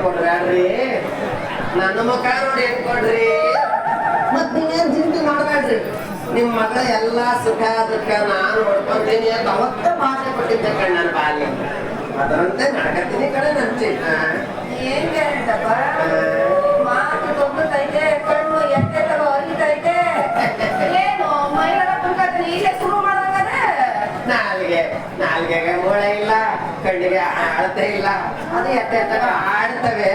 ಕೊಡ್ಬೇಡ್ರಿ, ನನ್ನ ಮುಖ ನೋಡಿ ಕೊಡ್ರಿ. ಮತ್ ನೀವೇನ್ ಚಿಂತೆ ಮಾಡ್ಬೇಡ್ರಿ, ನಿಮ್ ಮಗಳ ಎಲ್ಲಾ ಸುಖ ದುಃಖ ನಾನು ನೋಡ್ಕೊಂತೀನಿ ಅಂತ ಅವತ್ತ ಭಾಷೆ ಕೊಟ್ಟಿದ್ದೆ ಕಣ್ ನನ್ನ ಬಾಲ್ಯ. ಅದರಂತೆ ನಡ್ಕತ್ತೀನಿ ಕಡೆ ನನ್ ಚಿನ್ನ. ಏನ್ ಕೇಳ್ತಪ್ಪ, ಮಾತು ತೊಂಬತ್ತೈತೆ, ಕಣ್ಣು ಎಟ್ಟೆ ತಗೋ ಅರಿತೈತೆ. ಏನು ಮೈಲರ ಕುಂಕತ್ರಿ ಈಗಲೇ ಶುರು ಮಾಡಂಗದ. ನಾಲ್ಗೆಗೆ ಮೂಳೆ ಇಲ್ಲ, ಕಣ್ಣಿಗೆ ಆಡತೆ ಇಲ್ಲ, ಅದು ಎಟ್ಟೆ ತಗೋ ಆಡ್ತವೆ.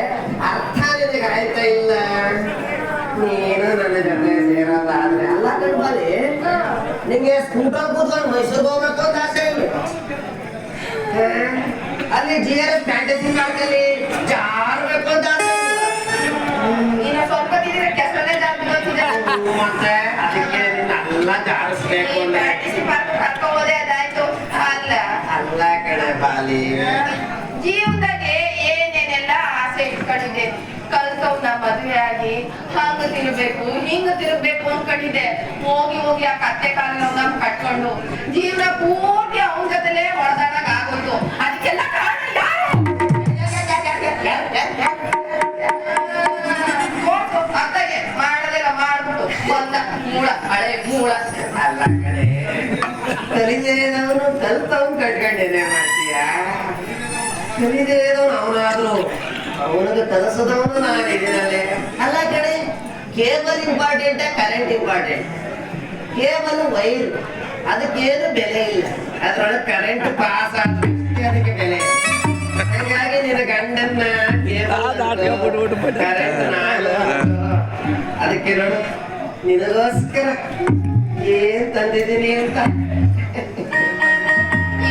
ಅರ್ಥ ನಿನಗೆ ಆಯ್ತಾ ಇಲ್ಲ? ನೀನು ನನ್ನ ಜೊತೆ ಸೇರೋದಾದ್ರೆ ಅಲ್ಲ ಕಣ್ಬಾಲಿ, ನಿಂಗೆ ಸ್ಕೂಟರ್ ಕೂತ್ಕೊಂಡು ಮೈಸೂರಿಗೆ ಹೋಗ್ಬೇಕು ಅಂತ ಆಸೆ ಇಲ್ಲ? ಅಲ್ಲಿ GRS ಫ್ಯಾಂಟಸಿ ಪಾರ್ಕಲ್ಲಿ ಜಾರ್ಬೇಕು ಅಂತ ಆಸೆ ಇನ್ನ ಸ್ವಲ್ಪ ತಿಂದ್ರೆ ಕೆಸರಲ್ಲೇ ಜಾಸ್ತಿ ಮತ್ತೆ ಅದಕ್ಕೆ ನಿನ್ನೆಲ್ಲ ಜಾರಿಸ್ಬೇಕು ಅಂದ್ರೆ ಕರ್ಕೋಬೋದೇ ಅದಾಯ್ತು. ಅಲ್ಲ ಅಲ್ಲ ಕಣೆ ಬಾಲಿ, ಜೀವನದಾಗೆ ಏನೇನೆಲ್ಲ ಆಸೆ ಇಟ್ಕೊಂಡಿದ್ದೆ. ಕಲ್ತವ್ನ ಮದುವೆ ಆಗಿ ಹಂಗ ತಿರ್ಬೇಕು ಹಿಂಗ ತಿರ್ಬೇಕು ಅನ್ಕೊಂಡಿದ್ದೆ. ಹೋಗಿ ಹೋಗಿ ಆ ಕತ್ತೆ ಕಾಲ ಕಟ್ಕೊಂಡು ಜೀವನ ಪೂರ್ತಿ ಅವನ ಜೊತೆಲೇ ಹೊಡೆದಾಡಕ್ ಆಗೋಯ್ತು. ಅದಕ್ಕೆಲ್ಲ ಕಾರಣ ಯಾರು? ಅತ್ತಗೆ ಮಾಡೋದೆಲ್ಲ ಮಾಡ್ಬಿಟ್ಟು ಬಂದ ಮೂಳ, ಹಳೆ ಮೂಳ. ಅಲ್ಲ ಕಣೆ, ಕಲಿದೇನವನು ಕಲ್ತವನ್ ಕಟ್ಕೊಂಡಿದೆ ಮಾಡ್ತೀಯ. ಕಲಿದೇನವನು ಅವನಾದ್ರು ಅವನಿಗೆ ಕಲಿಸದವನು ನಾನಿದ್ದೀನಲ್ಲೇ. ಅಲ್ಲ ಕಣೆ, cable important, current important. Cable wire, ಅದಕ್ಕೇನು ಬೆಲೆ ಇಲ್ಲ. ಅದ್ರೊಳಗೆ ಕರೆಂಟ್ ಪಾಸ್ ಆಗ್ತದೆ, ಅದಕ್ಕೆ ಬೆಲೆ ಇಲ್ಲ. ಹಾಗಾಗಿ ನಿನ್ನ ಗಂಡನ್ನ ಕರೆಂಟ್ ನಾನು ಅದಕ್ಕೆ ನೋಡು, ನಿನಗೋಸ್ಕರ ಏನ್ ತಂದಿದ್ದೀನಿ ಅಂತ.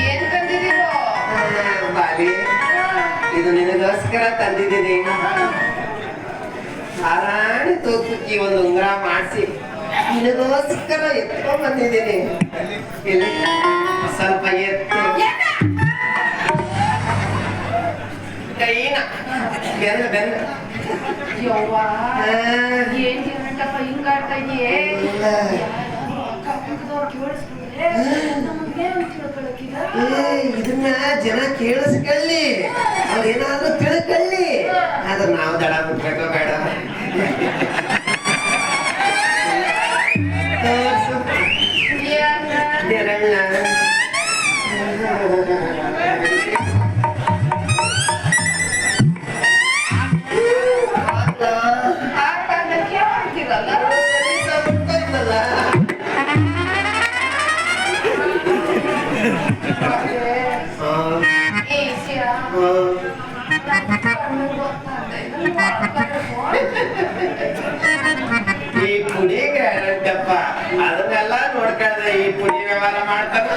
ಏನ್ ತಂದಿದ್ದೀರೋ ಬಾಲಿ, ಇದು ನಿನಗೋಸ್ಕರ ತಂದಿದ್ದೀನಿ. ಹಾರಾಣಿ ತೂಕಕ್ಕೆ ಒಂದು ಉಂಗುರ ಮಾಡಿಸಿ ನಿನಗೋಸ್ಕರ ಎತ್ಕೊಂಡ್ ಬಂದಿದ್ದೀನಿ. ಇಲ್ಲಿ ಸ್ವಲ್ಪ ಎತ್ತು ಕೈನ ಬೆನ್ನ ಯವ್ವಾ, ಏನ್ ಕಿರಣಪ್ಪ ಹಿಂಗಾಡ್ತಾ ಇದೀಯೇ? ಇದನ್ನ ಜನ ಕೇಳಿಸ್ಕೊಳ್ಳಿ, ಅವ್ರೇನಾದ್ರೂ ತಿಳ್ಕೊಳ್ಳಿ. ಆದ್ರೆ ನಾವು ದಡ ಬಿಡ್ಬೇಕೋ ಬೇಡ? ಈ ಪುಡಿ ಗ್ಯಾರಂಟಪ್ಪ, ಅದನ್ನೆಲ್ಲ ನೋಡ್ಕೊಂಡ್ರೆ ಈ ಪುಡಿ ವ್ಯವಹಾರ ಮಾಡ್ತಾರೆ.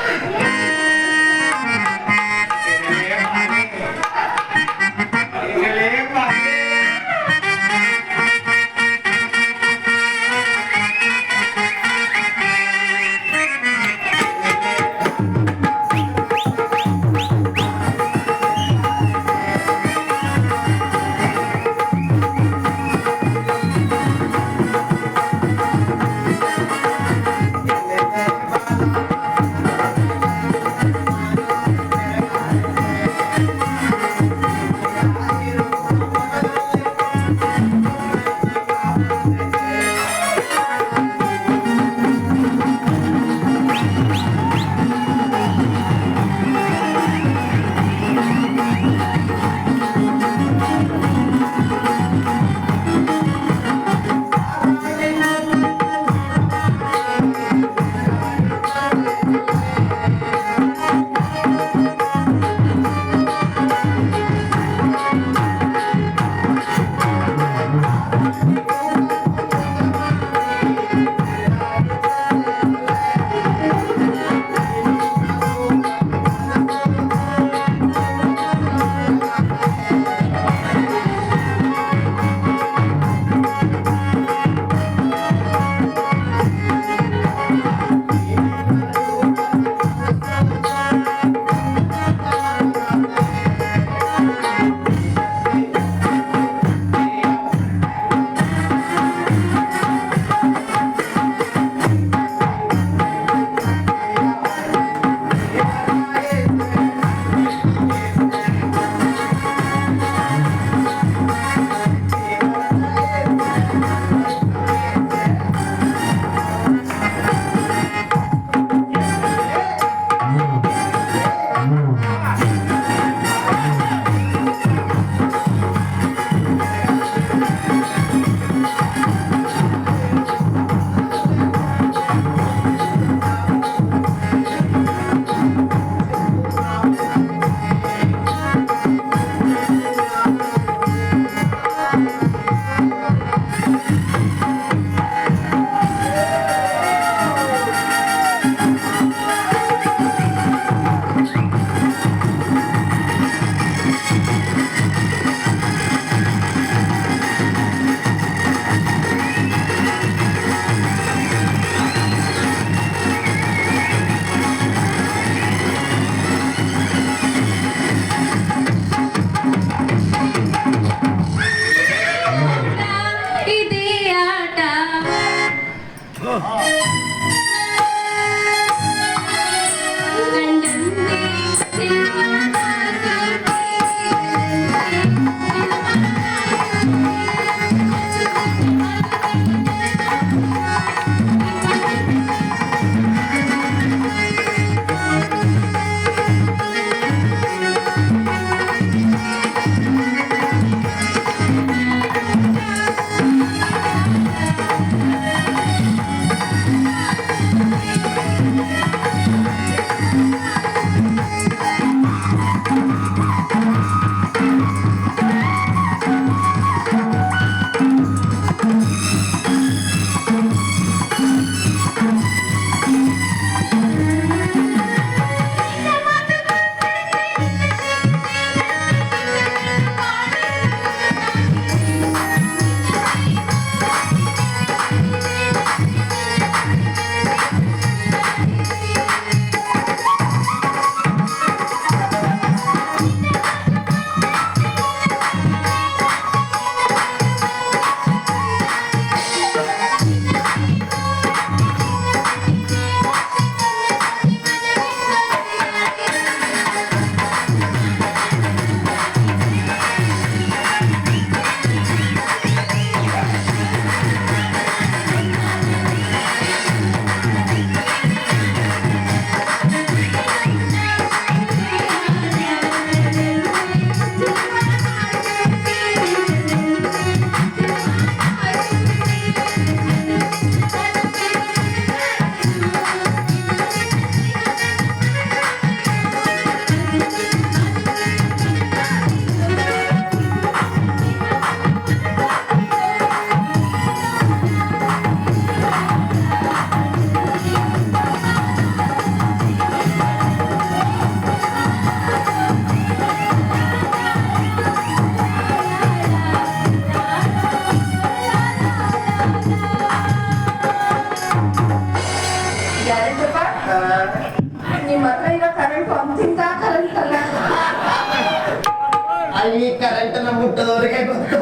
ದೇವರಿಗೆ ಗೊತ್ತು.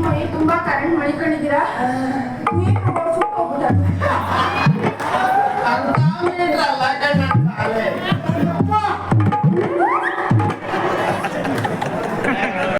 ಮೈ ತುಂಬಾ ಕರೆಂಟ್ ಮಳಿಕೊಂಡಿದ್ದೀರಾ? ಅಂತ ಮೀಟ್ರ್ ಅಲ್ಲ ಕಣ್ಣ,